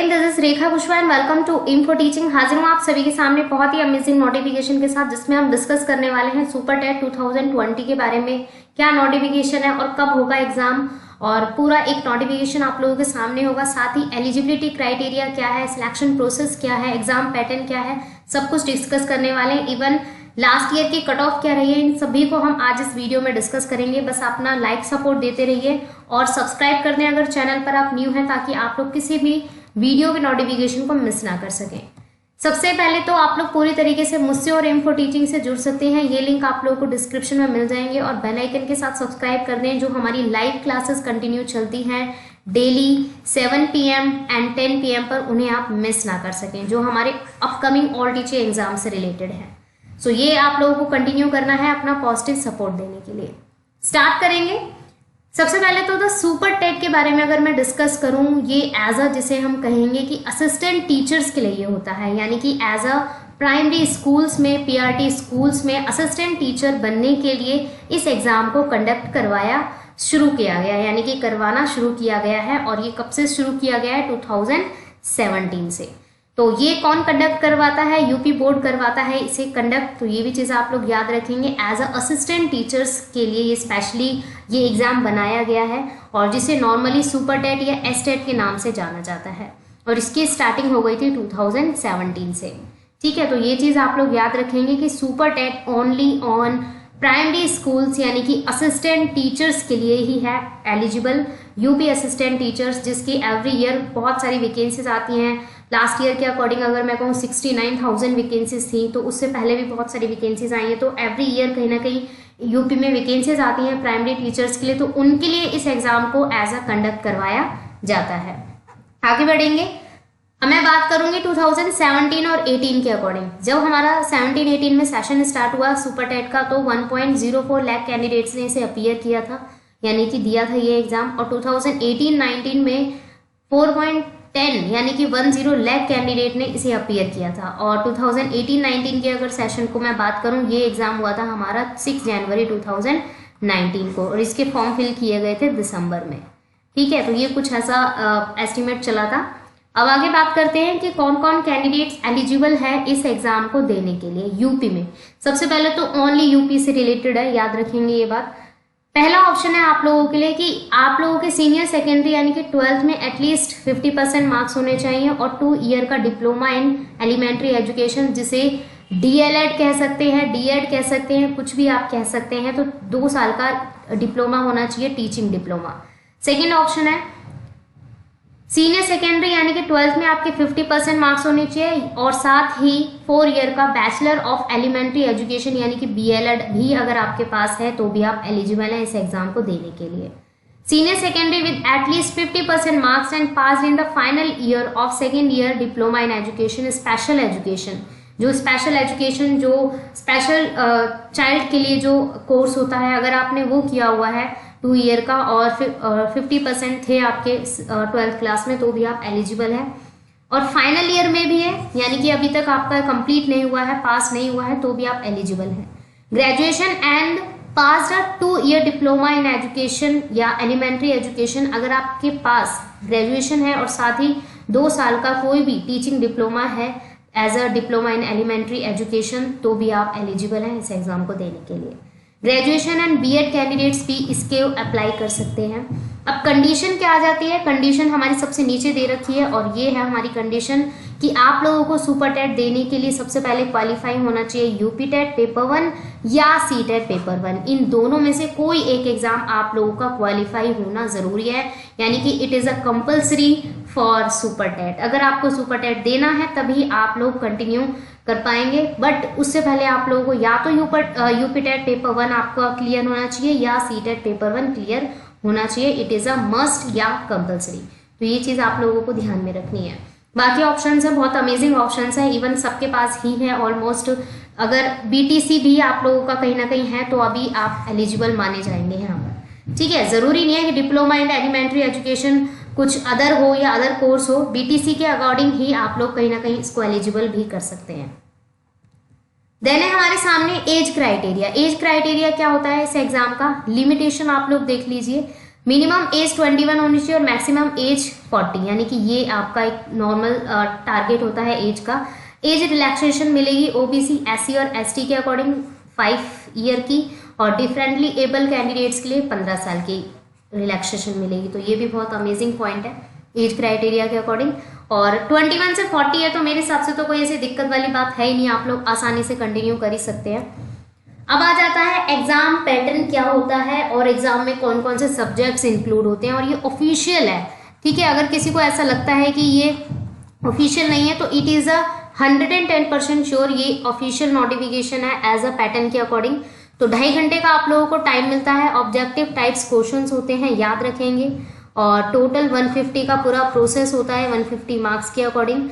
Again this is Rekha Kushwaha and welcome to Info Teaching. हाजिर हूँ आप सभी के सामने बहुत ही अमेजिंग नोटिफिकेशन के साथ, जिसमें हम डिस्कस करने वाले हैं सुपर टेट 2020 के बारे में। क्या नोटिफिकेशन है और कब होगा एग्जाम, और पूरा एक नोटिफिकेशन आप लोगों के सामने होगा। साथ ही एलिजिबिलिटी क्राइटेरिया क्या है, सिलेक्शन प्रोसेस क्या है, एग्जाम पैटर्न क्या है, सब कुछ डिस्कस करने वाले हैं। इवन लास्ट ईयर की कट ऑफ क्या रही है, इन सभी को हम आज इस वीडियो में डिस्कस करेंगे। बस अपना लाइक सपोर्ट देते रहिए और सब्सक्राइब कर दें अगर चैनल पर आप न्यू हैं, ताकि आप लोग किसी भी वीडियो के नोटिफिकेशन को मिस ना कर सकें। सबसे पहले तो आप लोग पूरी तरीके से मुझसे और इन्फो टीचिंग से जुड़ सकते हैं। ये लिंक आप लोगों को डिस्क्रिप्शन में मिल जाएंगे, और बेल आइकन के साथ सब्सक्राइब कर दें। जो हमारी लाइव क्लासेस कंटिन्यू चलती हैं डेली 7 PM एंड 10 PM पर, उन्हें आप मिस ना कर सकें, जो हमारे अपकमिंग ऑल टीचर एग्जाम से रिलेटेड है। सो ये आप लोगों को कंटिन्यू करना है अपना पॉजिटिव सपोर्ट देने के लिए। स्टार्ट करेंगे। सबसे पहले तो सुपर टेट के बारे में अगर मैं डिस्कस करूं, ये एज अ जिसे हम कहेंगे कि असिस्टेंट टीचर्स के लिए ये होता है, यानी कि एज अ प्राइमरी स्कूल्स में, PRT स्कूल्स में असिस्टेंट टीचर बनने के लिए इस एग्जाम को कंडक्ट करवाया शुरू किया गया, यानी कि करवाना शुरू किया गया है। और ये कब से शुरू किया गया है? 2017 से। तो ये कौन कंडक्ट करवाता है? यूपी बोर्ड करवाता है इसे कंडक्ट। तो ये भी चीज़ आप लोग याद रखेंगे। एज अ असिस्टेंट टीचर्स के लिए ये स्पेशली ये एग्जाम बनाया गया है, और जिसे नॉर्मली सुपर टेट या एस टेट के नाम से जाना जाता है। और इसकी स्टार्टिंग हो गई थी 2017 से। ठीक है, तो ये चीज़ आप लोग याद रखेंगे कि super TET only on primary schools, यानी कि असिस्टेंट टीचर्स के लिए ही है एलिजिबल। यूपी असिस्टेंट टीचर्स, जिसकी एवरी ईयर बहुत सारी वैकेंसीज आती हैं। लास्ट ईयर के अकॉर्डिंग अगर मैं कहूँ 69,000 वैकेंसीज थी, तो उससे पहले भी बहुत सारी वैकेंसीज आई हैं। तो एवरी ईयर कहीं ना कहीं यूपी में वैकेंसीज आती हैं प्राइमरी टीचर्स के लिए, तो उनके लिए इस एग्जाम को एज अ कंडक्ट करवाया जाता है। आगे बढ़ेंगे। मैं बात करूंगी 2017 और 18 के अकॉर्डिंग। जब हमारा 17-18 में सेशन स्टार्ट हुआ सुपर टेट का, तो 1.04 लाख कैंडिडेट्स ने इसे अपीयर किया था, यानी कि दिया था ये एग्जाम। और 2018-19 में 4.10 यानी कि 10 लाख कैंडिडेट ने इसे अपीयर किया था। और 2018-19 के अगर सेशन को मैं बात करूं, ये एग्जाम हुआ था हमारा 6 जनवरी 2019 को, और इसके फॉर्म फिल किए गए थे दिसंबर में। ठीक है, तो ये कुछ ऐसा एस्टिमेट चला था। अब आगे बात करते हैं कि कौन कौन कैंडिडेट्स एलिजिबल है इस एग्जाम को देने के लिए यूपी में। सबसे पहले तो ओनली यूपी से रिलेटेड है, याद रखेंगे ये बात। पहला ऑप्शन है आप लोगों के लिए कि आप लोगों के सीनियर सेकेंडरी यानी कि 12th में एटलीस्ट 50% मार्क्स होने चाहिए, और 2 ईयर का डिप्लोमा इन एलिमेंट्री एजुकेशन, जिसे DLED कह सकते हैं, DED कह सकते हैं, कुछ भी आप कह सकते हैं। तो 2 साल का डिप्लोमा होना चाहिए, टीचिंग डिप्लोमा। सेकेंड ऑप्शन है सीनियर सेकेंडरी यानी कि 12th में आपके 50% मार्क्स होने चाहिए, और साथ ही 4 ईयर का बैचलर ऑफ एलिमेंट्री एजुकेशन यानी कि BLED भी अगर आपके पास है, तो भी आप एलिजिबल हैं इस एग्जाम को देने के लिए। Senior secondary with at least 50% marks and pass in the final year of second year diploma in education special education. जो स्पेशल एजुकेशन, जो स्पेशल चाइल्ड के लिए जो कोर्स होता है, अगर आपने वो किया हुआ है 2 ईयर का, और 50% थे आपके 12th क्लास में, तो भी आप एलिजिबल हैं। और फाइनल ईयर में भी है, यानी कि अभी तक आपका कंप्लीट नहीं हुआ है, पास नहीं हुआ है, तो भी आप एलिजिबल हैं। Graduation and pass a 2 year diploma in education या एलिमेंट्री एजुकेशन, अगर आपके पास ग्रेजुएशन है और साथ ही 2 साल का कोई भी टीचिंग डिप्लोमा है as a diploma in elementary education, तो भी आप एलिजिबल हैं इस एग्जाम को देने के लिए। ग्रेजुएशन एंड BEd कैंडिडेट्स भी इसके अप्लाई कर सकते हैं। अब कंडीशन क्या आ जाती है? कंडीशन हमारी सबसे नीचे दे रखी है, और ये है हमारी कंडीशन कि आप लोगों को सुपर टेट देने के लिए सबसे पहले क्वालिफाई होना चाहिए यूपी टेट पेपर 1 या CTET पेपर 1। इन दोनों में से कोई एक एग्जाम आप लोगों का क्वालिफाई होना जरूरी है, यानी कि it is a compulsory for super TET. अगर आपको सुपर टेट देना है तभी आप लोग कंटिन्यू कर पाएंगे, बट उससे पहले आप लोगों को या तो यूपी टेट पेपर 1 आपका क्लियर होना चाहिए, या CTET पेपर 1 क्लियर होना चाहिए। इट इज अ मस्ट या कंपल्सरी। तो ये चीज आप लोगों को ध्यान में रखनी है। बाकी ऑप्शंस है, बहुत अमेजिंग ऑप्शंस है, इवन सबके पास ही है ऑलमोस्ट। अगर BTC भी आप लोगों का कहीं ना कहीं है, तो अभी आप एलिजिबल माने जाएंगे यहाँ पर। ठीक है, जरूरी नहीं है कि डिप्लोमा इन एलिमेंट्री एजुकेशन कुछ अदर हो या अदर कोर्स हो, BTC के अकॉर्डिंग ही आप लोग कहीं ना कहीं इसको एलिजिबल भी कर सकते हैं। देन है हमारे सामने एज क्राइटेरिया। एज क्राइटेरिया क्या होता है इस एग्जाम का? लिमिटेशन आप लोग देख लीजिए। मिनिमम एज 21 होनी चाहिए और मैक्सिमम एज 40, यानी कि ये आपका एक नॉर्मल टारगेट होता है एज का। एज रिलैक्सेशन मिलेगी ओबीसी, एससी और एसटी के अकॉर्डिंग 5 ईयर की, और डिफरेंटली एबल कैंडिडेट्स के लिए 15 साल की रिलैक्सेशन मिलेगी। तो ये भी बहुत अमेजिंग पॉइंट है एज क्राइटेरिया के अकॉर्डिंग। और 21 से 40 है तो मेरे हिसाब से तो कोई ऐसी दिक्कत वाली बात है ही नहीं, आप लोग आसानी से कंटिन्यू कर ही सकते हैं। अब आ जाता है एग्जाम पैटर्न क्या होता है और एग्जाम में कौन कौन से सब्जेक्ट्स इंक्लूड होते हैं, और ये ऑफिशियल है, ठीक है। अगर किसी को ऐसा लगता है कि ये ऑफिशियल नहीं है तो इट इज 110% श्योर ये ऑफिशियल नोटिफिकेशन है एज अ पैटर्न के अकॉर्डिंग। तो 2.5 घंटे का आप लोगों को टाइम मिलता है, ऑब्जेक्टिव टाइप्स क्वेश्चंस होते हैं, याद रखेंगे, और टोटल 150 का पूरा प्रोसेस होता है 150 मार्क्स के अकॉर्डिंग।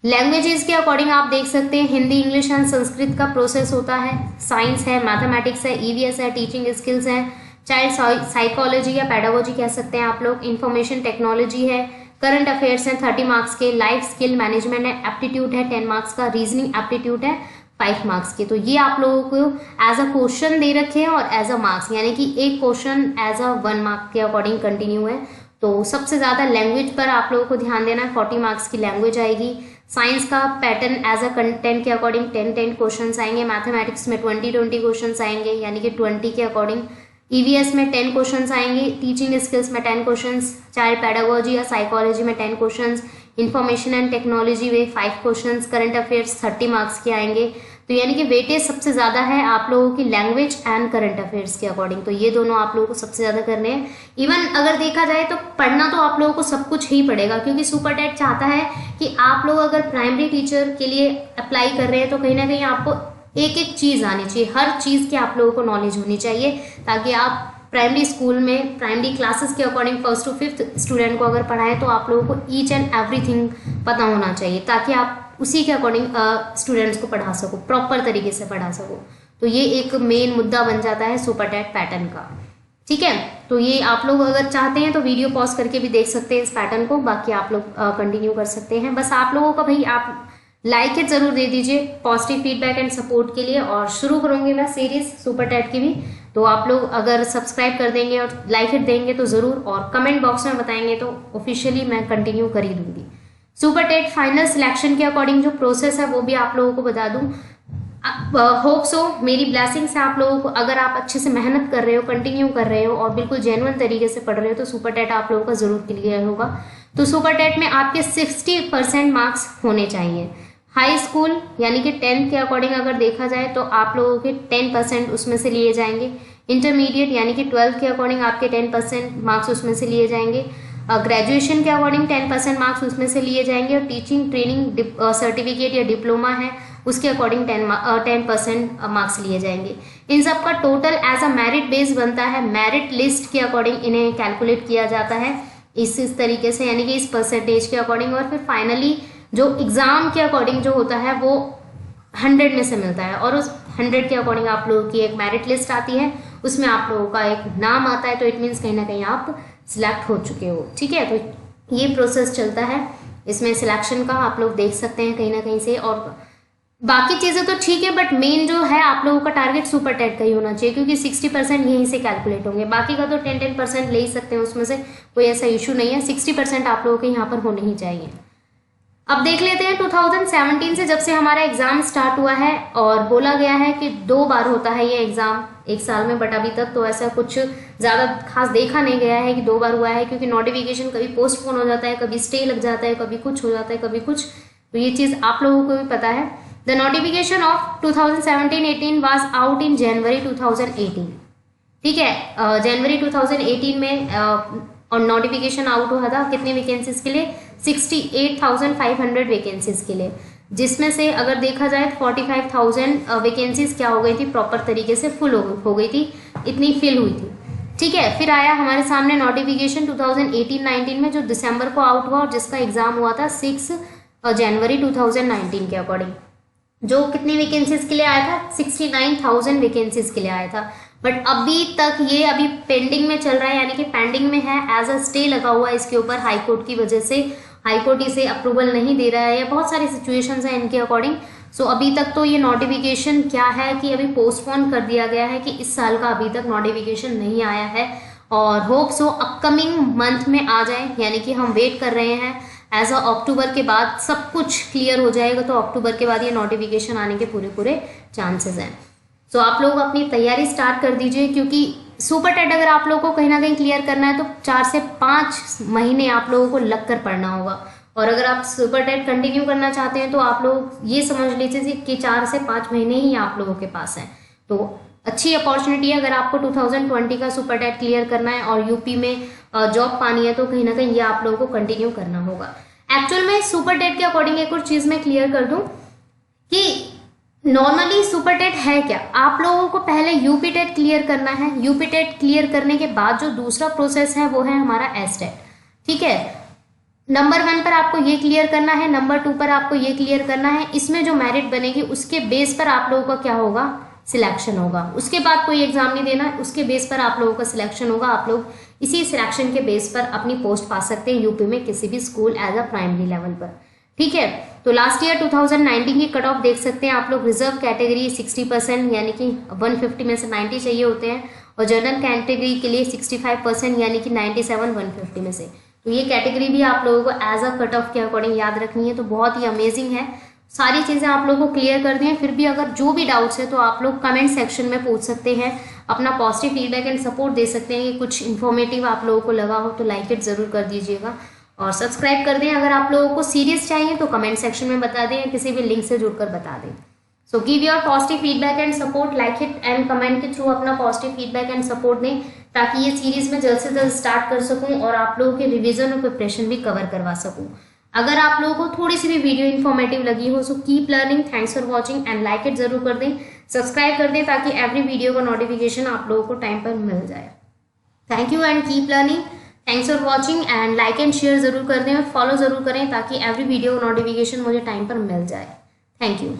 लैंग्वेजेस के अकॉर्डिंग आप देख सकते हैं हिंदी, इंग्लिश एंड संस्कृत का प्रोसेस होता है, साइंस है, मैथमेटिक्स है, ईवीएस है, टीचिंग स्किल्स है, चाइल्ड साइकोलॉजी या पेडागोजी कह सकते हैं आप लोग, इंफॉर्मेशन टेक्नोलॉजी है, करंट अफेयर्स हैं 30 मार्क्स के, लाइफ स्किल मैनेजमेंट है, एप्टीट्यूड है 10 मार्क्स का, रीजनिंग एप्टीट्यूड है 5 मार्क्स के। तो ये आप लोगों को एज अ क्वेश्चन दे रखे हैं और एज अ मार्क्स, यानी कि एक क्वेश्चन एज अ 1 मार्क के अकॉर्डिंग कंटिन्यू है। तो सबसे ज्यादा लैंग्वेज पर आप लोगों को ध्यान देना है, 40 मार्क्स की लैंग्वेज आएगी। साइंस का पैटर्न एज अ कंटेंट के अकॉर्डिंग 10 क्वेश्चंस आएंगे, मैथमेटिक्स में 20 क्वेश्चंस आएंगे, यानी कि 20 के अकॉर्डिंग, ईवीएस में 10 क्वेश्चंस आएंगे, टीचिंग स्किल्स में 10 क्वेश्चंस, चाइल्ड पेडागोजी या साइकोलॉजी में 10 क्वेश्चंस, इंफॉर्मेशन एंड टेक्नोलॉजी में 5 क्वेश्चंस, करंट अफेयर्स 30 मार्क्स के आएंगे। तो यानी कि वेटेज सबसे ज्यादा है आप लोगों की लैंग्वेज एंड करंट अफेयर्स के अकॉर्डिंग। तो ये दोनों आप लोगों को सबसे ज्यादा करने हैं। इवन अगर देखा जाए तो पढ़ना तो आप लोगों को सब कुछ ही पड़ेगा, क्योंकि सुपर टेट चाहता है कि आप लोग अगर प्राइमरी टीचर के लिए अप्लाई कर रहे हैं तो कहीं ना कहीं आपको एक एक चीज आनी चाहिए, हर चीज की आप लोगों को नॉलेज होनी चाहिए, ताकि आप प्राइमरी स्कूल में प्राइमरी क्लासेस के according 1st to 5th student को अगर पढ़ाएं तो आप लोगों को ईच एंड एवरीथिंग पता होना चाहिए, ताकि आप उसी के अकॉर्डिंग स्टूडेंट्स को पढ़ा सको, प्रॉपर तरीके से पढ़ा सको। तो ये एक मेन मुद्दा बन जाता है सुपर टेट पैटर्न का, ठीक है। तो ये आप लोग अगर चाहते हैं तो वीडियो पॉज करके भी देख सकते हैं इस पैटर्न को, बाकी आप लोग कंटिन्यू कर सकते हैं। बस आप लोगों का भाई आप लाइक इट जरूर दे दीजिए पॉजिटिव फीडबैक एंड सपोर्ट के लिए, और शुरू करूंगी मैं सीरीज सुपर टेट की भी, तो आप लोग अगर सब्सक्राइब कर देंगे और लाइक इट देंगे तो जरूर, और कमेंट बॉक्स में बताएंगे तो ऑफिशियली मैं कंटिन्यू कर ही दूंगी। सुपर टेट फाइनल सिलेक्शन के अकॉर्डिंग जो प्रोसेस है वो भी आप लोगों को बता दूं। होप सो मेरी ब्लेसिंग्स है आप लोगों को, अगर आप अच्छे से मेहनत कर रहे हो, कंटिन्यू कर रहे हो और बिल्कुल जेन्युइन तरीके से पढ़ रहे हो तो सुपर टेट आप लोगों का जरूर क्लियर होगा। तो सुपर टेट में आपके 60% मार्क्स होने चाहिए। हाई स्कूल यानी कि 10th के अकॉर्डिंग अगर देखा जाए तो आप लोगों के 10% उसमें से लिए जाएंगे। इंटरमीडिएट यानी कि 12th के अकॉर्डिंग आपके 10% मार्क्स उसमें से लिए जाएंगे। ग्रेजुएशन के अकॉर्डिंग 10% मार्क्स उसमें से लिए जाएंगे, और टीचिंग ट्रेनिंग सर्टिफिकेट या डिप्लोमा है उसके अकॉर्डिंग 10% मार्क्स लिए जाएंगे। इन सब का total as a merit base बनता है, मेरिट लिस्ट के अकॉर्डिंग इन्हें कैलकुलेट किया जाता है इस तरीके से, यानी कि इस परसेंटेज के अकॉर्डिंग, और फिर फाइनली जो एग्जाम के अकॉर्डिंग जो होता है वो 100 में से मिलता है, और उस 100 के अकॉर्डिंग आप लोगों की एक मेरिट लिस्ट आती है, उसमें आप लोगों का एक नाम आता है, तो इट मीन्स कहीं ना कहीं आप सिलेक्ट हो चुके हो, ठीक है। तो ये प्रोसेस चलता है इसमें सिलेक्शन का, आप लोग देख सकते हैं कहीं ना कहीं से। और बाकी चीजें तो ठीक है, बट मेन जो है आप लोगों का टारगेट सुपर टेट का ही होना चाहिए, क्योंकि 60% यहीं से कैलकुलेट होंगे, बाकी का तो 10% ले ही सकते हैं, उसमें से कोई ऐसा इशू नहीं है। 60% आप लोगों के यहाँ पर होने ही चाहिए। अब देख लेते हैं 2017 से जब से हमारा एग्जाम स्टार्ट हुआ है, और बोला गया है कि 2 बार होता है ये एग्जाम एक साल में, बट अभी तक तो ऐसा कुछ ज्यादा खास देखा नहीं गया है कि 2 बार हुआ है, क्योंकि नोटिफिकेशन कभी पोस्टपोन हो जाता है, कभी स्टे लग जाता है, कभी कुछ हो जाता है, कभी कुछ, तो ये चीज आप लोगों को भी पता है। The notification of 2017-18 was out in January 2018, ठीक है। जनवरी 2018 में और नोटिफिकेशन आउट हुआ था कितने वैकेंसीज के लिए, 68,500 वैकेंसीज के लिए, जिसमें से अगर देखा जाए तो 45,000 वैकेंसीज क्या हो गई थी, प्रॉपर तरीके से फुल हो गई थी, इतनी फिल हुई थी, ठीक है। फिर आया हमारे सामने नोटिफिकेशन 2018-19 में जो दिसंबर को आउट हुआ, और जिसका एग्जाम हुआ था 6 जनवरी 2019 के अकॉर्डिंग, जो कितनी वैकेंसीज के लिए आया था, 69,000 वैकेंसीज के लिए आया था। बट अभी तक ये अभी पेंडिंग में चल रहा है, यानी कि पेंडिंग में है, एज अ स्टे लगा हुआ है इसके ऊपर हाई कोर्ट की वजह से, हाई कोर्ट इसे अप्रूवल नहीं दे रहा है, या बहुत सारी सिचुएशंस हैं इनके अकॉर्डिंग। सो अभी तक तो ये नोटिफिकेशन क्या है कि अभी पोस्टपोन कर दिया गया है, कि इस साल का अभी तक नोटिफिकेशन नहीं आया है, और होप सो अपकमिंग मंथ में आ जाए, यानी कि हम वेट कर रहे हैं एज अ अक्टूबर के बाद सब कुछ क्लियर हो जाएगा, तो अक्टूबर के बाद ये नोटिफिकेशन आने के पूरे चांसेस हैं। सो आप लोग अपनी तैयारी स्टार्ट कर दीजिए, क्योंकि सुपर टेट अगर आप लोगों को कहीं ना कहीं क्लियर करना है तो 4 से 5 महीने आप लोगों को लग कर पढ़ना होगा। और अगर आप सुपर टेट कंटिन्यू करना चाहते हैं तो आप लोग ये समझ लीजिए कि 4 से 5 महीने ही आप लोगों के पास हैं। तो अच्छी अपॉर्चुनिटी है, अगर आपको 2020 का सुपर टेट क्लियर करना है और यूपी में जॉब पानी है तो कहीं ना कहीं ये आप लोगों को कंटिन्यू करना होगा। एक्चुअल में सुपर टेट के अकॉर्डिंग एक और चीज मैं क्लियर कर दूं कि नॉर्मली सुपर टेट है क्या। आप लोगों को पहले यूपी टेट क्लियर करना है, यूपी टेट क्लियर करने के बाद जो दूसरा प्रोसेस है वो है हमारा एस टेट। ठीक है, नंबर 1 पर आपको ये क्लियर करना है, नंबर 2 पर आपको ये क्लियर करना है। इसमें जो मेरिट बनेगी उसके बेस पर आप लोगों का क्या होगा, सिलेक्शन होगा। उसके बाद कोई एग्जाम नहीं देना, उसके बेस पर आप लोगों का सिलेक्शन होगा। आप लोग इसी सिलेक्शन के बेस पर अपनी पोस्ट पा सकते हैं यूपी में किसी भी school as a primary level पर। ठीक है, तो लास्ट ईयर 2019 की कट ऑफ देख सकते हैं आप लोग। रिजर्व कैटेगरी 60% यानी कि 150 में से 90 चाहिए होते हैं, और जनरल कैटेगरी के लिए 65% यानी कि 97 150 में से। तो ये कैटेगरी भी आप लोगों को एज अ कट ऑफ के अकॉर्डिंग याद रखनी है। तो बहुत ही अमेजिंग है, सारी चीज़ें आप लोगों को क्लियर कर दी हैं। फिर भी अगर जो भी डाउट्स है तो आप लोग कमेंट सेक्शन में पूछ सकते हैं, अपना पॉजिटिव फीडबैक एंड सपोर्ट दे सकते हैं कि कुछ इन्फॉर्मेटिव आप लोगों को लगा हो तो लाइक इट ज़रूर कर दीजिएगा और सब्सक्राइब कर दें। अगर आप लोगों को सीरीज चाहिए तो कमेंट सेक्शन में बता दें या किसी भी लिंक से जुड़कर बता दें। So give your positive feedback and support, like it and comment के थ्रू अपना पॉजिटिव फीडबैक एंड सपोर्ट दें, ताकि ये सीरीज में जल्द से जल्द स्टार्ट कर सकूं और आप लोगों के रिवीजन और प्रिपरेशन भी कवर करवा सकूं। अगर आप लोगों को थोड़ी सी भी वीडियो इन्फॉर्मेटिव लगी हो so keep learning, thanks for watching and like it जरूर कर दें, सब्सक्राइब कर दें, ताकि एवरी वीडियो का नोटिफिकेशन आप लोगों को टाइम पर मिल जाए। Thank you and keep learning, thanks for watching and like and share जरूर कर दें और फॉलो जरूर करें, ताकि एवरी वीडियो का नोटिफिकेशन मुझे टाइम पर मिल जाए। Thank you.